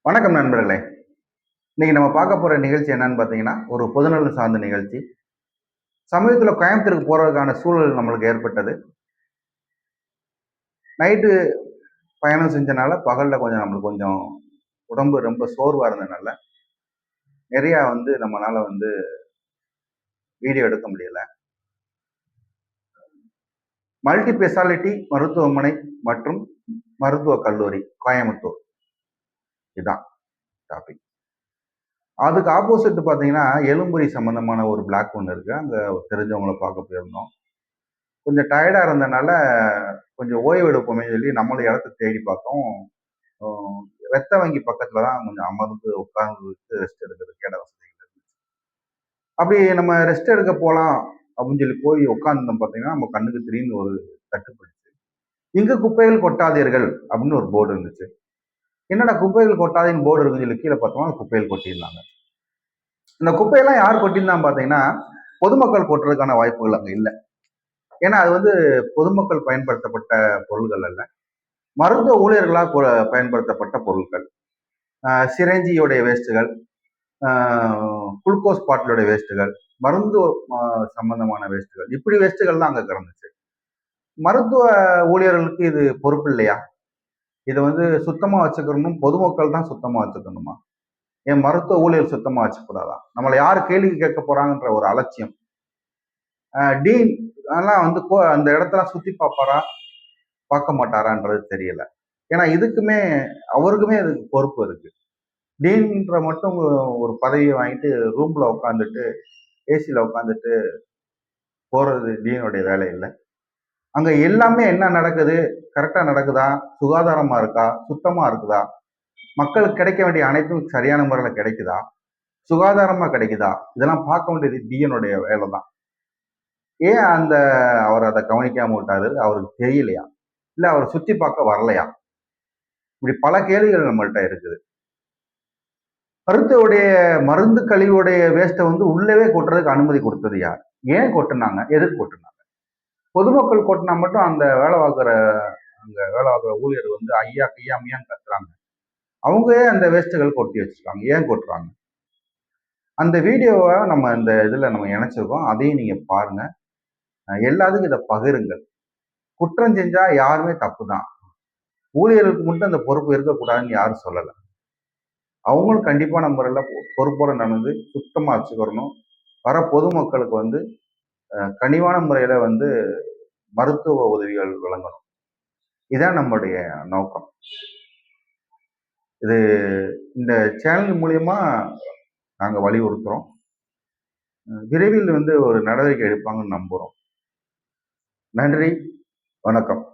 வணக்கம் நண்பர்களே. இன்னைக்கு நம்ம பார்க்க போற நிகழ்ச்சி என்னன்னு பார்த்தீங்கன்னா, ஒரு பொதுநலம் சார்ந்த நிகழ்ச்சி. சமீபத்தில கோயம்புத்தூருக்கு போறதுக்கான சூழல் நம்மளுக்கு ஏற்பட்டது. நைட்டு பயணம் செஞ்சனால, பகல்ல நம்மளுக்கு கொஞ்சம் உடம்பு ரொம்ப சோர்வா இருந்தனால, நிறையா நம்மனால வீடியோ எடுக்க முடியல. மல்டி ஸ்பெஷாலிட்டி மருத்துவமனை மற்றும் மருத்துவக் கல்லூரி கோயம்புத்தூர். இதான் டாபிக். அதுக்கு ஆப்போசிட் பார்த்தீங்கன்னா, எலும்புரி சம்மந்தமான ஒரு பிளாக் ஒண்ணு இருக்கு. அங்க தெரிஞ்சவங்கள பார்க்க போயிருந்தோம். கொஞ்சம் டயர்டா இருந்தனால, கொஞ்சம் ஓய்வு எடுப்போமேன்னு சொல்லி நம்மளும் இடத்த தேடி பார்த்தோம். அ ரத்த வங்கி பக்கத்துல தான் கொஞ்சம் அமர்ந்து உட்கார்ந்துட்டு ரெஸ்ட் எடுக்கிறதுக்கு இட வசதிகள் இருந்துச்சு. அப்படி நம்ம ரெஸ்ட் எடுக்க போலாம் அப்படின்னு சொல்லி போய் உட்கார்ந்திருந்தோம் பார்த்தீங்கன்னா, நம்ம கண்ணுக்கு திடீர்னு ஒரு தட்டுப்பட்டுச்சு. "இங்கு குப்பைகள் கொட்டாதீர்கள்" அப்படின்னு ஒரு போர்டு இருந்துச்சு. என்னடா குப்பைகள் கொட்டாதேன்னு போர்டு இருக்குன்னு சொல்லி கீழ பார்த்தோம்னா, அந்த குப்பைகள் கொட்டியிருந்தாங்க. இந்த குப்பையெல்லாம் யார் கொட்டியிருந்தான்னு பார்த்தீங்கன்னா, பொதுமக்கள் கொட்டுறதுக்கான வாய்ப்புகள் அங்க இல்ல. ஏன்னா அது பொதுமக்கள் பயன்படுத்தப்பட்ட பொருள்கள் அல்ல. மருத்துவ ஊழியர்களால் பயன்படுத்தப்பட்ட பொருட்கள். சிரஞ்சியோடைய வேஸ்ட்டுகள், குளுக்கோஸ் பாட்டிலோட வேஸ்ட்டுகள், மருந்து சம்பந்தமான வேஸ்ட்டுகள், இப்படி வேஸ்ட்டுகள் தான் அங்க கிடந்துச்சு. மருத்துவ ஊழியர்களுக்கு இது பொறுப்பு இல்லையா? இதை சுத்தமா வச்சுக்கணும், பொதுமக்கள் தான் சுத்தமா வச்சுக்கணுமா? ஏன் மருத்துவ ஊழியர் சுத்தமா வச்சுக்கூடாதா? நம்மளை யார் கேள்வி கேட்க போறாங்கன்ற ஒரு அலட்சியம். டீன் அதெல்லாம் அந்த இடத்துல சுத்தி பார்ப்பாரா, பார்க்க மாட்டாரான்றது தெரியல. ஏன்னா இதுக்குமே அவருக்குமே அதுக்கு பொறுப்பு இருக்கு. டீன்ற மட்டும் ஒரு பதவியை வாங்கிட்டு ரூம்ல உட்காந்துட்டு ஏசியில உட்காந்துட்டு போறது டீனுடைய வேலை இல்லை. அங்க எல்லாமே என்ன நடக்குது, கரெக்டா நடக்குதா, சுகாதாரமா இருக்கா, சுத்தமா இருக்குதா, மக்களுக்கு கிடைக்க வேண்டிய அனைத்தும் சரியான முறையில் கிடைக்குதா, சுகாதாரமா கிடைக்குதா, இதெல்லாம் பார்க்க வேண்டியது டிஎனுடைய வேலை தான். ஏன் அவர் அதை கவனிக்காம விட்டாரு? அவருக்கு தெரியலையா, இல்ல அவர் சுத்தி பார்க்க வரலையா? இப்படி பல கேள்விகள் நம்மள்கிட்ட இருக்குது. மருந்து கழிவுடைய வேஸ்ட்டை உள்ளவே கொட்டுறதுக்கு அனுமதி கொடுத்தது யார்? ஏன் கொட்டுனாங்க? எதுக்கு கொட்டுனாங்க? பொதுமக்கள் கொட்டினா மட்டும் அங்க வேலை பார்க்குற ஊழியர் ஐயா கையா மியான்னு கத்துறாங்க. அவங்க அந்த வேஸ்ட்டுகள் கொட்டி வச்சிருக்காங்க. ஏன் கொட்டுறாங்க? அந்த வீடியோவை நம்ம இந்த இதுல நம்ம இணைச்சிருக்கோம். அதையும் நீங்க பாருங்க. எல்லாத்துக்கும் இதை பகிருங்கள். குற்றம் செஞ்சா யாருமே தப்பு தான். ஊழியர்களுக்கு மட்டும் அந்த பொறுப்பு இருக்கக்கூடாதுன்னு யாரும் சொல்லலை. அவங்களும் கண்டிப்பான முறையில் பொறுப்போட நடந்து சுத்தமாக வச்சுக்கிறணும். வர பொதுமக்களுக்கு கனிவான முறையில் மருத்துவ உதவிகள் வழங்கணும். இதான் நம்முடைய நோக்கம். இது இந்த சேனல் மூலியமா நாங்கள் வலியுறுத்துறோம். விரைவில் ஒரு நடவடிக்கை எடுப்பாங்கன்னு நம்புகிறோம். நன்றி, வணக்கம்.